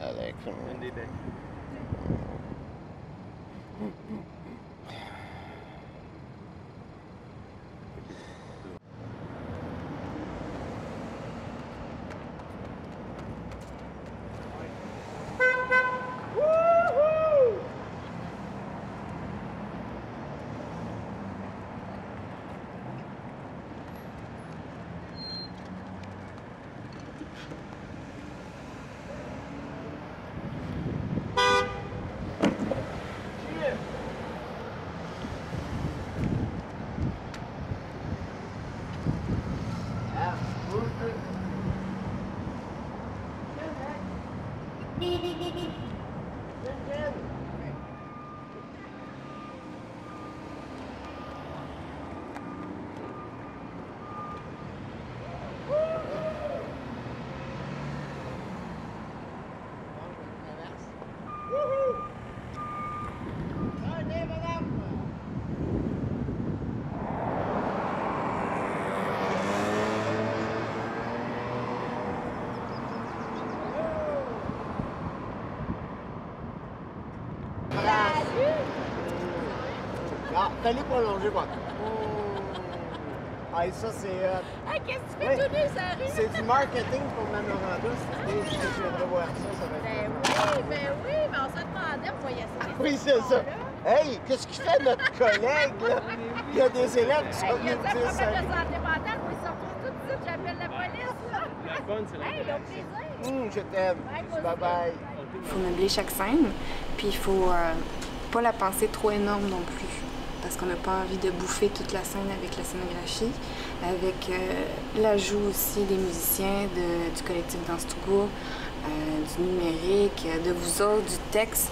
Alex. Une des belles. Ah, fallait prolonger, quoi. Ah, ça, c'est... Hey, qu'est-ce que tu fais tout nu, ça rue? C'est du marketing pour Manoranda. Je viendrais voir ça, va être... Mais on se demandait, on voyait ça. Oui, c'est ça. Hey, qu'est-ce qu'il fait notre collègue, là? Il y a des élèves qui sont Il y a venus des dire ça. problèmes de santé mentale, puis ils sortent tout de suite, j'appelle la police, là. La fun, c'est la Hey, donc plaisir. Je t'aime. Bye-bye. Il faut meubler chaque scène, puis il faut pas la penser trop énorme non plus, parce qu'on n'a pas envie de bouffer toute la scène avec la scénographie, avec l'ajout aussi des musiciens, du collectif Danse to Go, du numérique, de vous autres, du texte.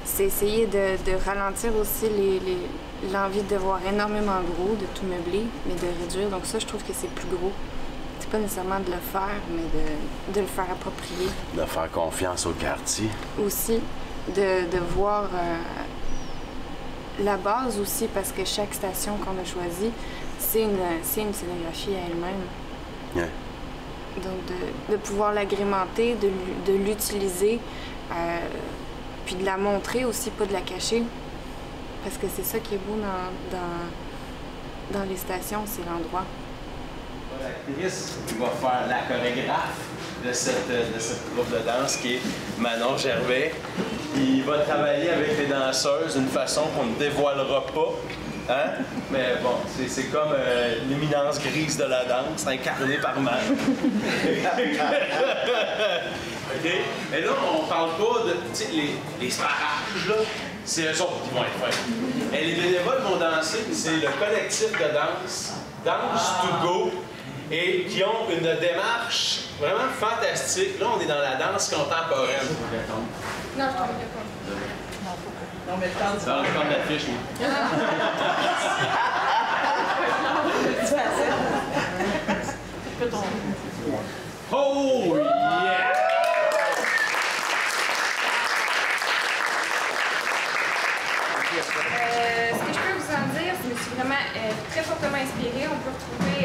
C'est essayer de ralentir aussi l'envie de voir énormément gros, de tout meubler, mais de réduire. Donc ça, je trouve que c'est plus gros. C'est pas nécessairement de le faire, mais de le faire approprier. De faire confiance au quartier. Aussi, de voir la base aussi, parce que chaque station qu'on a choisie, c'est une scénographie à elle-même. Ouais. Donc de pouvoir l'agrémenter, de l'utiliser, puis de la montrer aussi, pas de la cacher. Parce que c'est ça qui est beau dans les stations, c'est l'endroit. L'actrice qui va faire la chorégraphe de cette troupe de danse qui est Manon Gervais. Il va travailler avec les danseuses d'une façon qu'on ne dévoilera pas. Hein? Mais bon, c'est comme l'éminence grise de la danse, incarnée par Manon. OK? Mais là, on parle pas de... Tu sais, les sparages, là, c'est eux autres qui vont être faits. Et les bénévoles vont danser, c'est le collectif de danse, Danse to Go, et qui ont une démarche vraiment fantastique. Là, on est dans la danse contemporaine. Non, je trouve pas. Non, mais tente. Dans le compte d'affiche, oui. C'est facile. Tu peux tomber. Oh, yeah! Ce que je peux vous en dire, c'est que je suis vraiment très fortement inspirée. On peut retrouver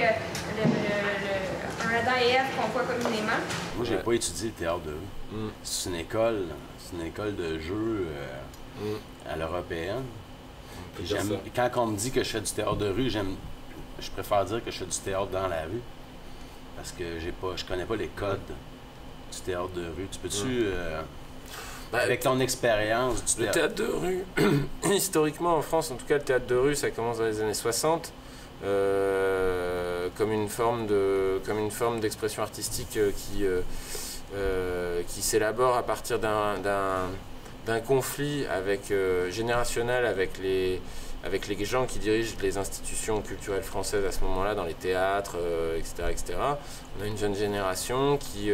un Adam et Ève qu'on voit communément. Moi, j'ai pas étudié le théâtre de rue. C'est une école de jeu à l'européenne. Quand on me dit que je fais du théâtre de rue, je préfère dire que je fais du théâtre dans la rue. Parce que je connais pas les codes du théâtre de rue. Tu peux-tu... avec ton expérience du théâtre. Le théâtre de rue, historiquement en France, en tout cas le théâtre de rue, ça commence dans les années 60, comme une forme d'expression artistique qui s'élabore à partir d'un conflit générationnel avec les gens qui dirigent les institutions culturelles françaises à ce moment-là, dans les théâtres, etc., etc. On a une jeune génération qui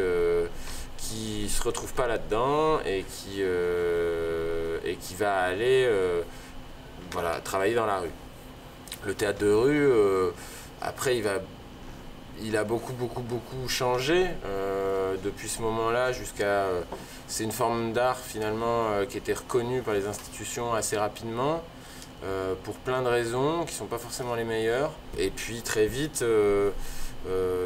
se retrouve pas là-dedans et qui va aller travailler dans la rue. Le théâtre de rue, après, il a beaucoup changé depuis ce moment-là jusqu'à... c'est une forme d'art finalement qui était reconnue par les institutions assez rapidement pour plein de raisons qui sont pas forcément les meilleures. Et puis très vite,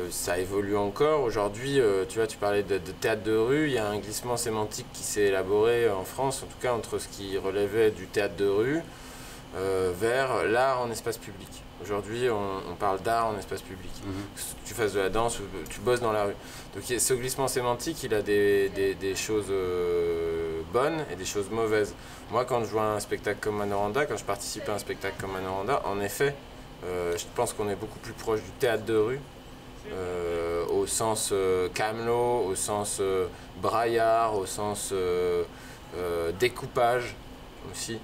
Ça évolue encore. Aujourd'hui, tu vois, tu parlais de théâtre de rue, il y a un glissement sémantique qui s'est élaboré en France, en tout cas entre ce qui relevait du théâtre de rue vers l'art en espace public. Aujourd'hui, on parle d'art en espace public. Que tu fasses de la danse ou tu bosses dans la rue. Donc ce glissement sémantique, il a des choses bonnes et des choses mauvaises. Moi, quand je vois un spectacle comme Manoranda, quand je participe à un spectacle comme Manoranda, en effet, je pense qu'on est beaucoup plus proche du théâtre de rue, au sens camelot, au sens braillard, au sens découpage aussi,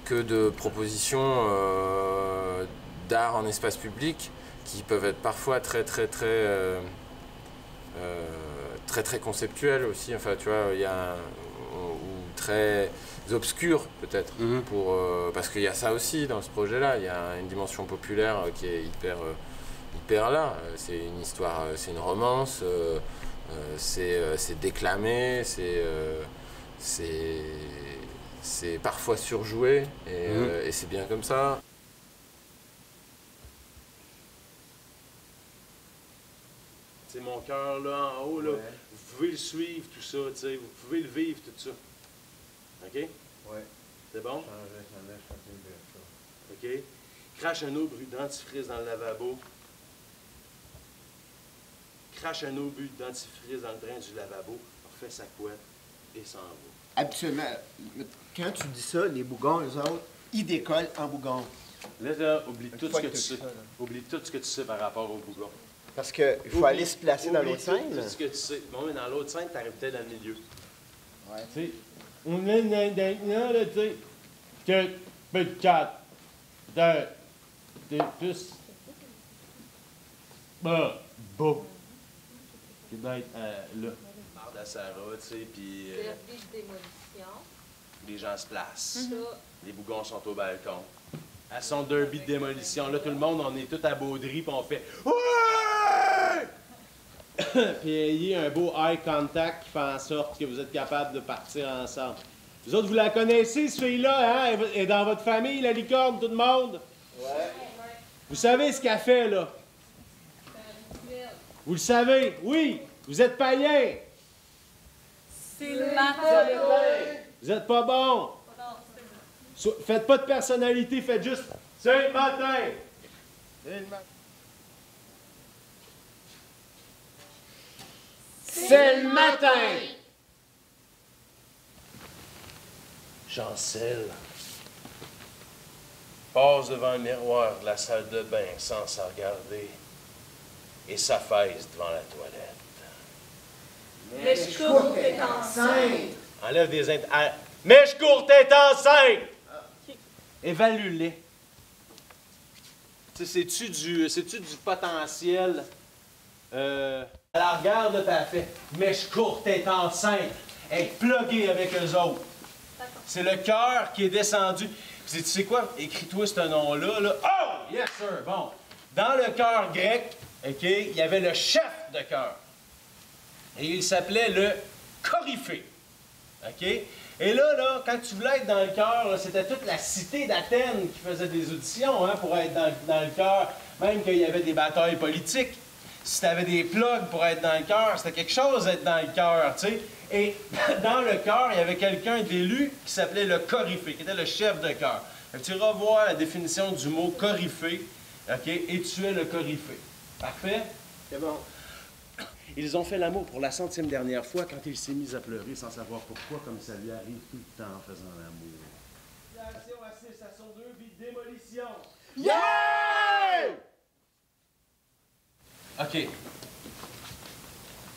que de propositions d'art en espace public qui peuvent être parfois très conceptuelles aussi. Enfin, tu vois, il y a ou très obscur peut-être, parce qu'il y a ça aussi dans ce projet-là. Il y a une dimension populaire qui est hyper là. C'est une histoire, c'est une romance, c'est déclamé, c'est parfois surjoué et c'est bien comme ça. C'est mon cœur là en haut, là. Vous pouvez le suivre, tout ça, tu sais. Vous pouvez le vivre, tout ça. OK? Ouais. C'est bon? Changer sa mèche quand il veut ça. OK? Crache un eau brûle dentifrice dans le lavabo. Crache un eau brûle dentifrice dans le drain du lavabo. Refait sa couette et s'en va. Absolument. Quand tu dis ça, les bougons, eux autres, ils décollent en bougon. Là, oublie tout Une ce fois que que tu tu sais. sais, là. Oublie tout ce que tu sais par rapport au bougon. Parce qu'il faut aller se placer dans l'autre scène. Tout ce que tu sais. Bon, mais dans l'autre scène, t'arrives peut-être dans le milieu. Ouais. Tu sais, on est dans là, tu sais, que peu de quatre, de plus, beau, qui doit être là. Parle à Sarah, tu sais, puis Derby de démolition. les gens se placent. Ça, Les bougons sont au balcon. À son derby de démolition, là, tout le monde, on est tous à Baudry, puis on fait « Ouais! » Puis ayez un beau eye contact qui fait en sorte que vous êtes capable de partir ensemble. Vous autres, vous la connaissez, cette fille-là, hein? Elle est dans votre famille, la licorne, tout le monde? Ouais. Vous savez ce qu'elle fait, là? Vous le savez? Oui! Vous êtes païen! C'est le matin. Vous êtes pas bon! Faites pas de personnalité, faites juste « C'est le matin! » C'est le matin! Chancel passe devant le miroir de la salle de bain sans se regarder et s'affaisse devant la toilette. Mèche courte est enceinte. Enlève des Mèche courte est enceinte! Évalue-les. Tu sais, c'est-tu du potentiel? Elle la regarde, là, puis elle fait Mèche courte est enceinte. Elle est pluguée avec eux autres. C'est le cœur qui est descendu. Puis tu sais quoi? Écris-toi ce nom-là. Là. Oh! Yes, sir! Bon. Dans le chœur grec, OK, il y avait le chef de chœur. Et il s'appelait le coryphée. OK? Et là, quand tu voulais être dans le chœur, c'était toute la cité d'Athènes qui faisait des auditions pour être dans le chœur. Même qu'il y avait des batailles politiques. Si tu avais des plugs pour être dans le chœur, c'était quelque chose d'être dans le chœur, tu sais. Et dans le chœur, il y avait quelqu'un d'élu qui s'appelait le coryphée, qui était le chef de chœur. Tu revois la définition du mot coryphée, OK? Et tu es le coryphée. Parfait? C'est bon. Ils ont fait l'amour pour la 100e dernière fois quand il s'est mis à pleurer sans savoir pourquoi, comme ça lui arrive tout le temps en faisant l'amour. Station à 6 à son 2, vide démolition. Yeah! OK.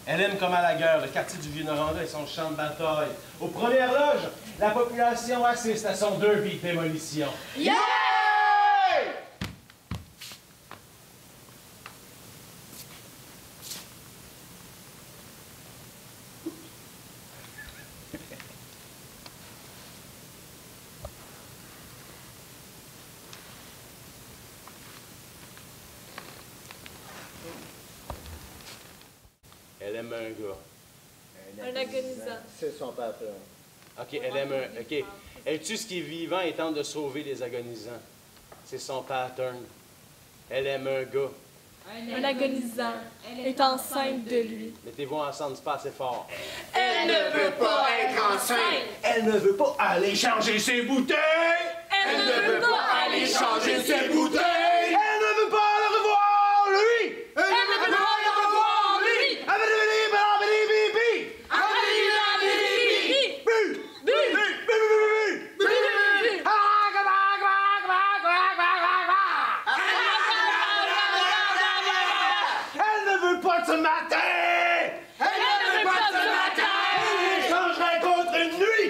Elle aime comme à la guerre, le quartier du Vieux-Noranda et son champ de bataille. Aux premières loges, la population assiste à son 2 vide démolition. Yeah! Elle aime un gars. un agonisant. C'est son papa. OK, elle aime un... OK. Elle tue ce qui est vivant et tente de sauver les agonisants. C'est son pattern. Elle aime un gars. un agonisant, est enceinte de lui. Mettez-vous ensemble, c'est pas assez fort. Elle ne veut pas être enceinte. Elle ne veut pas aller changer ses bouteilles. Elle ne veut pas aller changer ses bouteilles. Elle ne veut pas le revoir, lui. Elle ne veut pas le revoir, lui. Elle ne veut pas de ce matin. Elle ne veut pas de matin. Elle échangerait contre une nuit.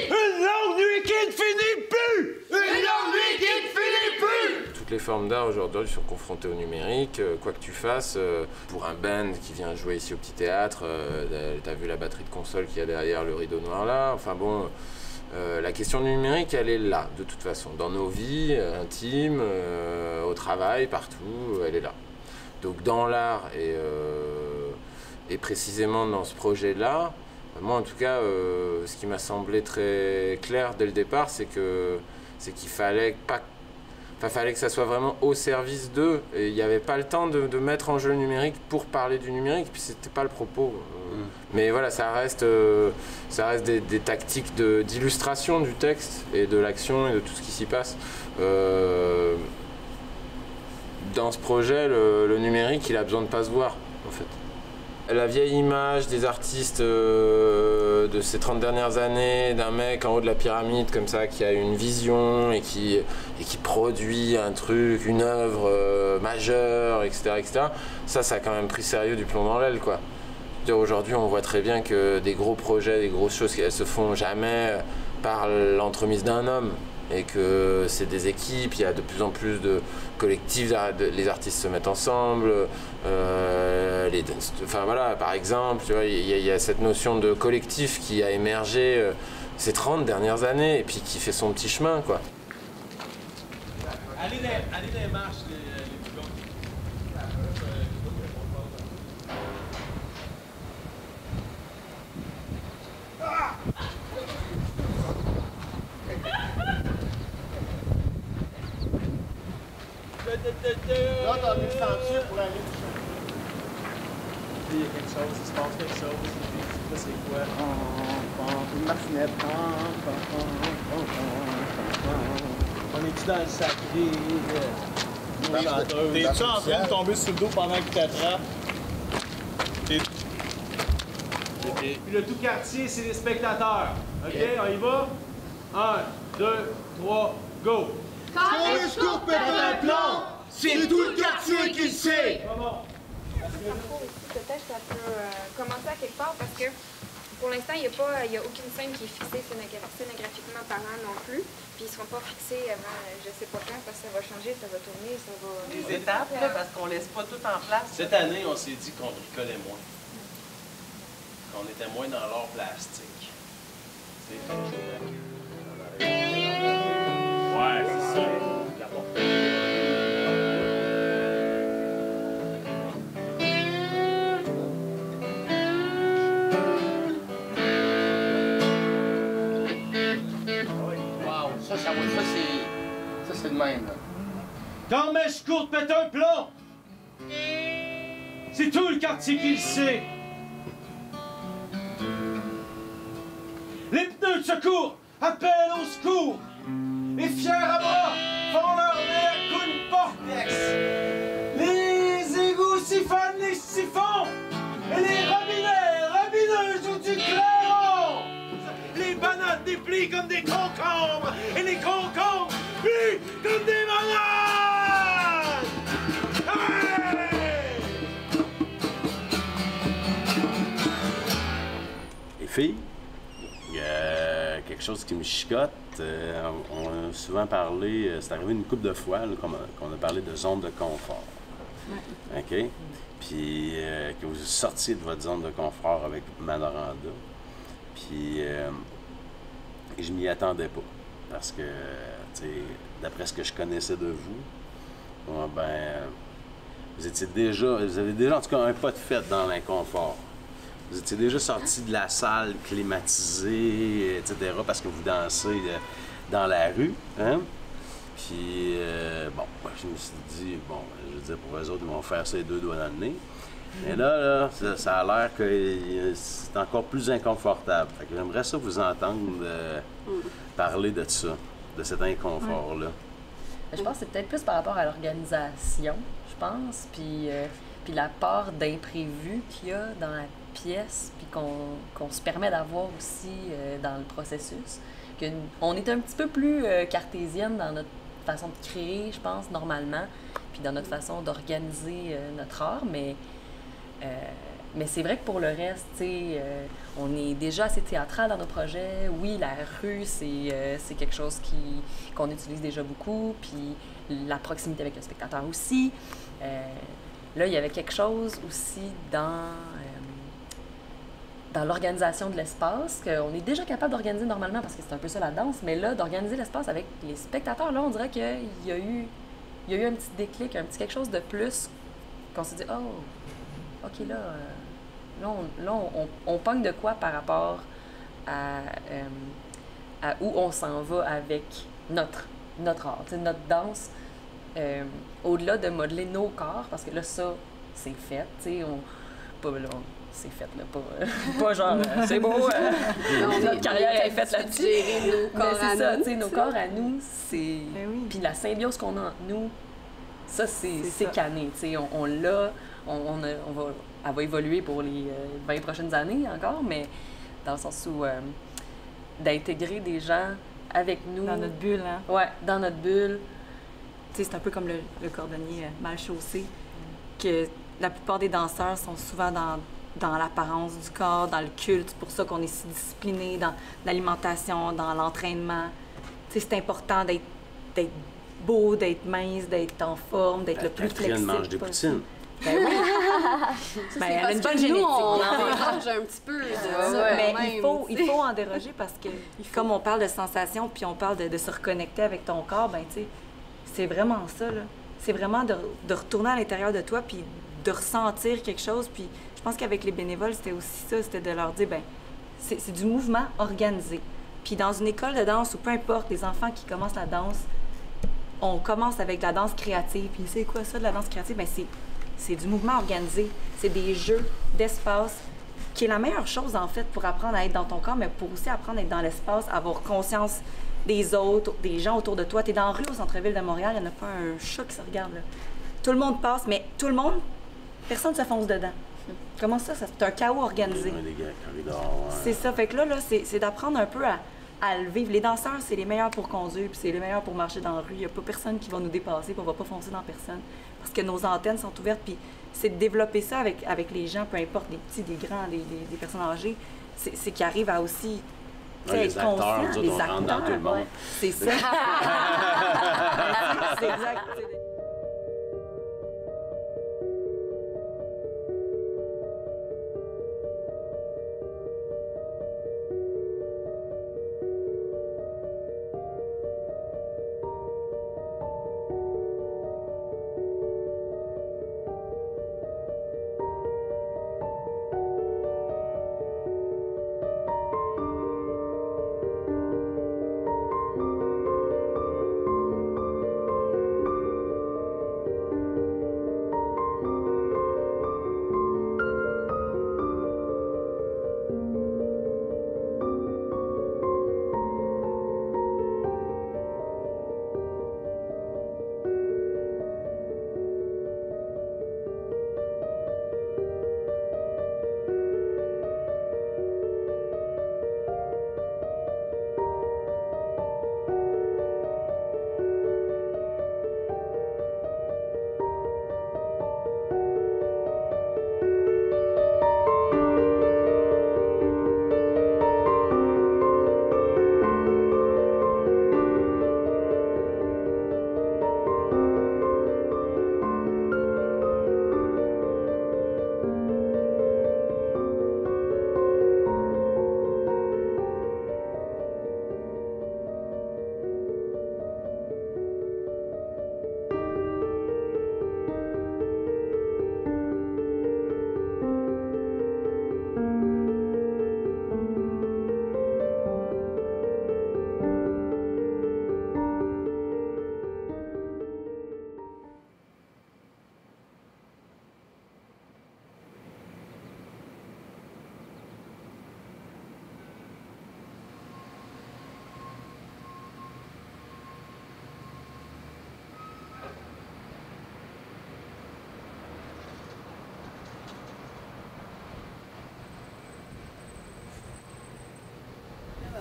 Une longue nuit qui ne finit plus. Une longue nuit qui ne finit plus. Toutes les formes d'art aujourd'hui sont confrontées au numérique, quoi que tu fasses. Pour un band qui vient jouer ici au Petit Théâtre, t'as vu la batterie de console qu'il y a derrière le rideau noir là. Enfin bon, la question du numérique, elle est là de toute façon. Dans nos vies intimes, au travail, partout, elle est là. Donc dans l'art et précisément dans ce projet-là, moi en tout cas, ce qui m'a semblé très clair dès le départ, c'est qu'il fallait pas... Enfin, fallait que ça soit vraiment au service d'eux. Et il n'y avait pas le temps de mettre en jeu le numérique pour parler du numérique, puis c'était pas le propos. Mais voilà, ça reste des tactiques d'illustration du texte et de l'action et de tout ce qui s'y passe. Dans ce projet, le numérique, il a besoin de pas se voir, en fait. La vieille image des artistes de ces 30 dernières années, d'un mec en haut de la pyramide comme ça, qui a une vision et qui produit un truc, une œuvre majeure, etc., etc., ça a quand même pris sérieux du plomb dans l'aile, quoi. Aujourd'hui, on voit très bien que des gros projets, des grosses choses, elles se font jamais par l'entremise d'un homme. Et que c'est des équipes, il y a de plus en plus de collectifs, les artistes se mettent ensemble, enfin voilà, par exemple, tu vois, il y a cette notion de collectif qui a émergé ces 30 dernières années et puis qui fait son petit chemin, quoi. Allez dans les marches, les boulons. Là, t'as mis le ceinture pour aller. Il y a quelque chose, il se passe quelque chose. Je sais pas c'est quoi. Une martinette. On est-tu dans le sacré? T'es-tu en train de tomber sur le dos pendant qu'il t'attrape? Puis le tout quartier, c'est les spectateurs. OK, on y va? 1, 2, 3, go! Quand les scouts pètent un plomb, c'est tout le quartier qui le sait. Peut-être ça peut commencer à quelque part parce que pour l'instant, il n'y a aucune scène qui est fixée scénographiquement parlant non plus. Puis ils ne seront pas fixés avant je sais pas quand parce que ça va changer, ça va tourner, ça va... Les étapes, là, parce qu'on laisse pas tout en place. Cette année, on s'est dit qu'on bricolait moins. Qu'on était moins dans l'art plastique. Ouais, c'est ça. Ça, c'est le même, là. Quand Mèche Courte pète un plomb, c'est tout le quartier qui le sait. Les pneus de secours appellent au secours. Les fiers à bras font leur meilleur coup de porte-ex. Les égouts siphonnent les siphons. Et les rabineuses jouent du clairon. Les bananes déplient comme des concombres. Et les concombres plient comme des bananes. Hey! Les filles, il y a quelque chose qui me chicote. On a souvent parlé, c'est arrivé une couple de fois là, qu'on a parlé de zone de confort. Ouais. OK? Puis que vous sortiez de votre zone de confort avec Manoranda. Puis je m'y attendais pas. Parce que, tu sais, d'après ce que je connaissais de vous, vous avez déjà en tout cas un pas de fait dans l'inconfort. Vous étiez déjà sorti de la salle climatisée, etc., parce que vous dansez dans la rue, hein? Puis, bon, moi, je me suis dit, bon, je veux dire, pour eux autres, ils vont faire ces 2 doigts dans le nez. Mais là, ça a l'air que c'est encore plus inconfortable. Fait que j'aimerais ça vous entendre parler de ça, de cet inconfort-là. Je pense que c'est peut-être plus par rapport à l'organisation, je pense, puis la part d'imprévu qu'il y a dans la pièce, puis qu'on se permet d'avoir aussi dans le processus. On est un petit peu plus cartésienne dans notre façon de créer, je pense, normalement, puis dans notre façon d'organiser notre art, mais c'est vrai que pour le reste, on est déjà assez théâtral dans nos projets. Oui, la rue, c'est quelque chose qu'on utilise déjà beaucoup, puis la proximité avec le spectateur aussi. Là, il y avait quelque chose aussi dans l'organisation de l'espace, qu'on est déjà capable d'organiser normalement, parce que c'est un peu ça la danse, mais là, d'organiser l'espace avec les spectateurs, là, on dirait qu'il y a eu un petit déclic, un petit quelque chose de plus, qu'on s'est dit « Oh, OK, là, on pogne de quoi par rapport à où on s'en va avec notre art, notre danse, au-delà de modeler nos corps, parce que là, ça, c'est fait, c'est fait, là, pas genre, c'est beau, notre carrière est faite là-dessus. Mais c'est ça, nos corps à nous, c'est... Puis la symbiose qu'on a entre nous, ça, c'est cané, on l'a, elle va évoluer pour les 20 prochaines années encore, mais dans le sens où d'intégrer des gens avec nous. Dans notre bulle, hein? Ouais, dans notre bulle. C'est un peu comme le cordonnier mal chaussé, que la plupart des danseurs sont souvent dans l'apparence du corps, dans le culte. C'est pour ça qu'on est si discipliné dans l'alimentation, dans l'entraînement. C'est important d'être beau, d'être mince, d'être en forme, d'être le plus flexible. Mange des poutines. Ben oui. Ben, elle a une bonne génétique. On en déroge un petit peu. Mais il faut en déroger parce que, comme on parle de sensation puis on parle de se reconnecter avec ton corps, ben tu sais, c'est vraiment ça, là. C'est vraiment de retourner à l'intérieur de toi puis de ressentir quelque chose. Puis je pense qu'avec les bénévoles, c'était aussi ça, c'était de leur dire, ben c'est du mouvement organisé. Puis dans une école de danse ou peu importe, les enfants qui commencent la danse, on commence avec de la danse créative. Puis c'est quoi ça, de la danse créative? Ben c'est du mouvement organisé. C'est des jeux d'espace qui est la meilleure chose, en fait, pour apprendre à être dans ton corps, mais pour aussi apprendre à être dans l'espace, avoir conscience des autres, des gens autour de toi. Tu es dans la rue au centre-ville de Montréal, il n'y en a pas un chat qui se regarde, là. Tout le monde passe, mais tout le monde, personne ne se fonce dedans. Comment ça? C'est un chaos organisé. C'est ça. Fait que là c'est d'apprendre un peu à le vivre. Les danseurs, c'est les meilleurs pour conduire, puis c'est les meilleurs pour marcher dans la rue. Il n'y a pas personne qui va nous dépasser, puis on ne va pas foncer dans personne. Parce que nos antennes sont ouvertes, puis c'est de développer ça avec les gens, peu importe, des petits, des grands, des personnes âgées. C'est qu'ils arrivent à aussi les acteurs, nous autres, on rentre dans tout le monde. Ouais. C'est ça. C'est exact.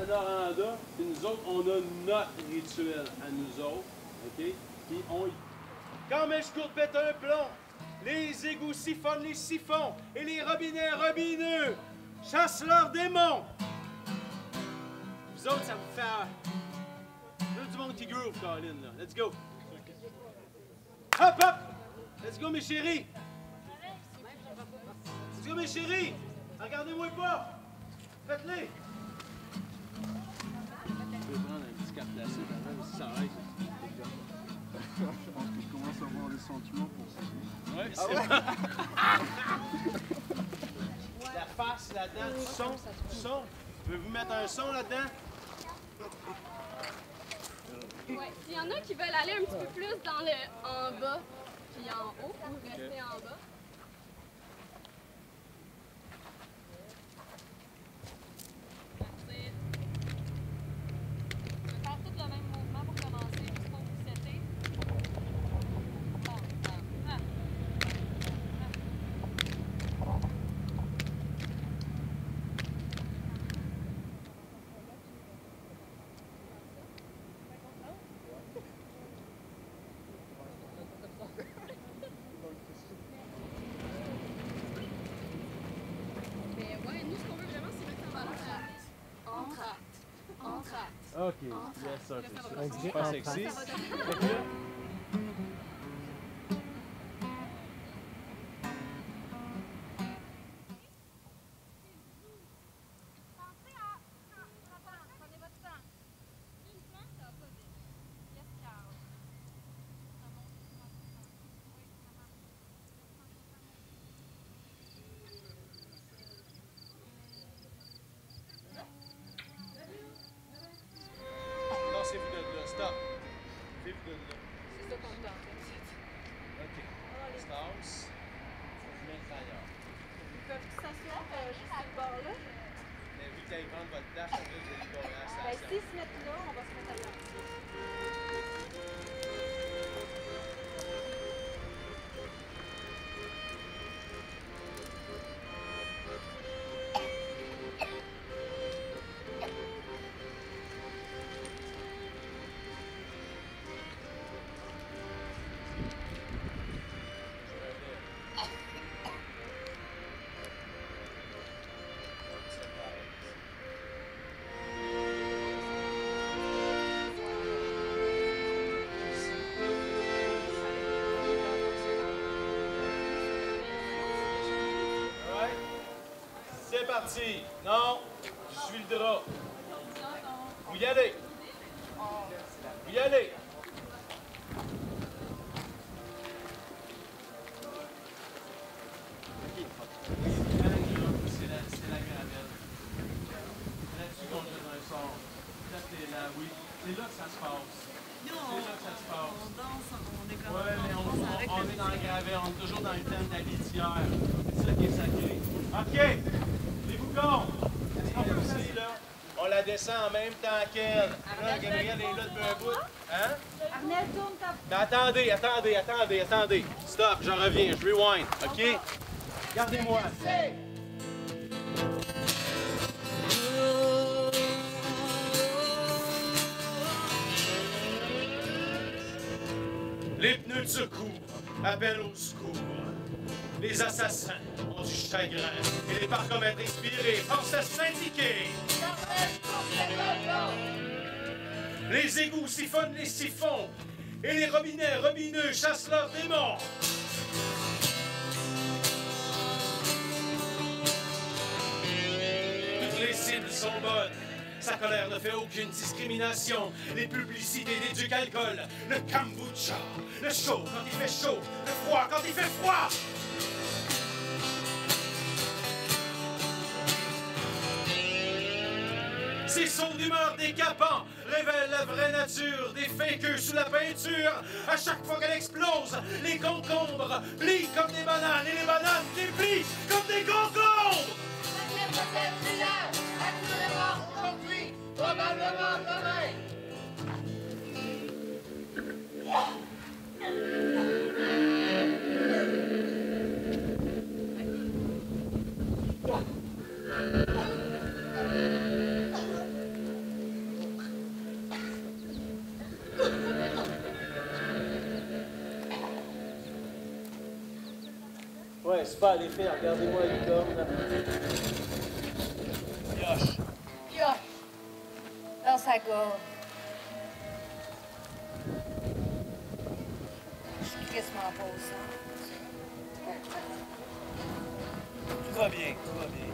à Noranda, puis nous autres, on a notre rituel à nous autres, OK? Puis on y... Quand Mèche Courte pète un plomb, les égouts siphonnent les siphons, et les robinets robineux chassent leurs démons. Vous autres, ça vous fait... Là, du monde qui groove, Colin, là. Let's go. Hop, hop! Let's go, mes chéris! Let's go, mes chéris! Regardez-moi pas! Faites-les! Je peux prendre un petit carte glacé, si ça arrête. Je pense que je commence à avoir des sentiments pour ça. Ouais, c'est La face là-dedans, du son, du son. Pouvez-vous mettre un son là-dedans? Ouais. Il y en a qui veulent aller un petit peu plus dans le en bas puis en haut pour rester en bas. Parfait. On va faire tout le même mouvement pour commencer, juste pour vous setter. OK. Yes, sir. C'est pas sexy. Stop. Vive de là. C'est ça qu'on est en train de dire. OK. Stance. Je mets le ailleurs. Peuvent-ils s'asseoir juste sur le bord là? Mais vu qu'ils vendent votre place, on va vous aller à la station. Ben, s'ils se mettent là, on va se mettre à là. C'est parti. Non, je suis le drap. Vous y allez. Vous y allez. C'est la gravelle. Là-dessus qu'on jette un sort. Là, c'est là, oui. C'est là que ça se passe. C'est là que ça se passe. On danse, on est comme... Ouais, mais on est dans la gravelle, on est toujours dans le thème de la litière. C'est ça qui est sacré. OK! Les boucons! Est-ce qu'on peut aussi, là? On la descend en même temps qu'elle. Là, Gabrielle est là depuis un bout. Hein? Arnel, tourne ta... Mais attendez. Stop, j'en reviens, je rewind. OK? Regardez-moi. Les pneus de secours appellent au secours. Les assassins ont du chagrin et les parcomètres inspirés pensent à syndiquer. Les égouts siphonnent les siphons et les robinets robineux chassent leurs démons. Toutes les cibles sont bonnes. Sa colère ne fait aucune discrimination. Les publicités d'éduc alcool, le kombucha, le chaud quand il fait chaud, le froid quand il fait froid. Ces sons d'humeur décapants révèlent la vraie nature des fakeux sous la peinture. À chaque fois qu'elle explose, les concombres plient comme des bananes et les bananes déplient comme des concombres. Aujourd'hui, probablement demain. Laisse faire les filles, regardez-moi la licorne. Là. Pioche. Pioche. Dans sa gorge. Je suis crissement pas au sang. Tout va bien, tout va bien.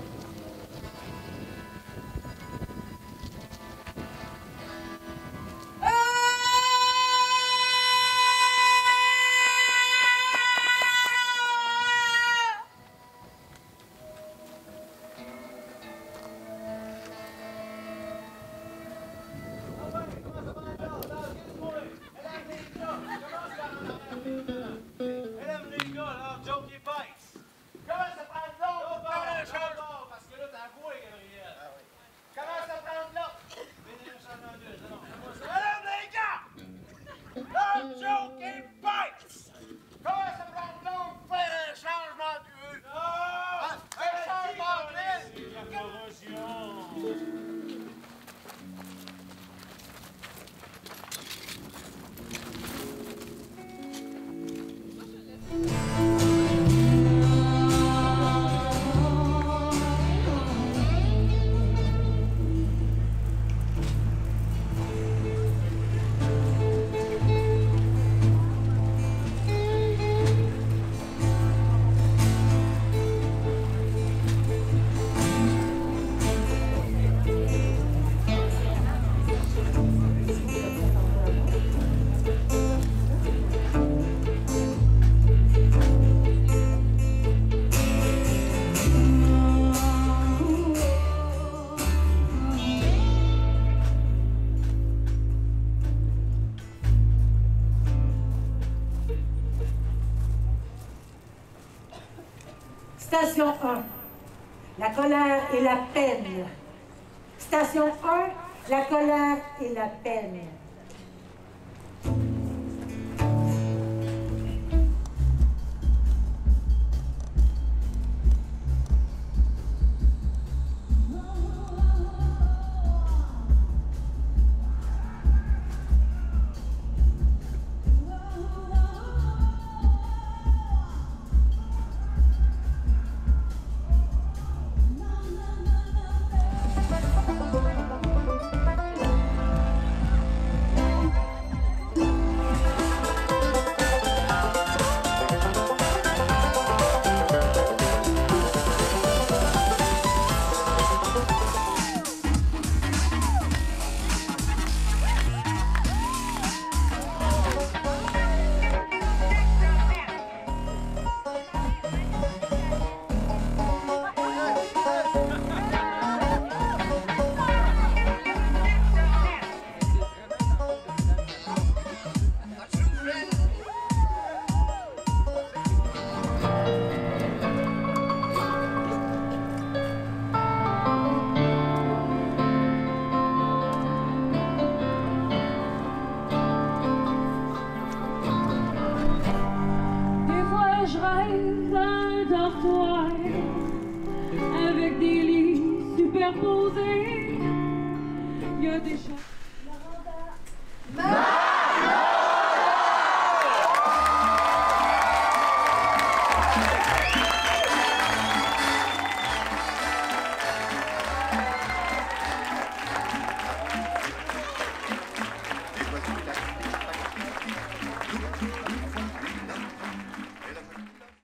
Station 1, la colère et la peine. Station 1, la colère et la peine. Avec des lits superposés, il y a des choses.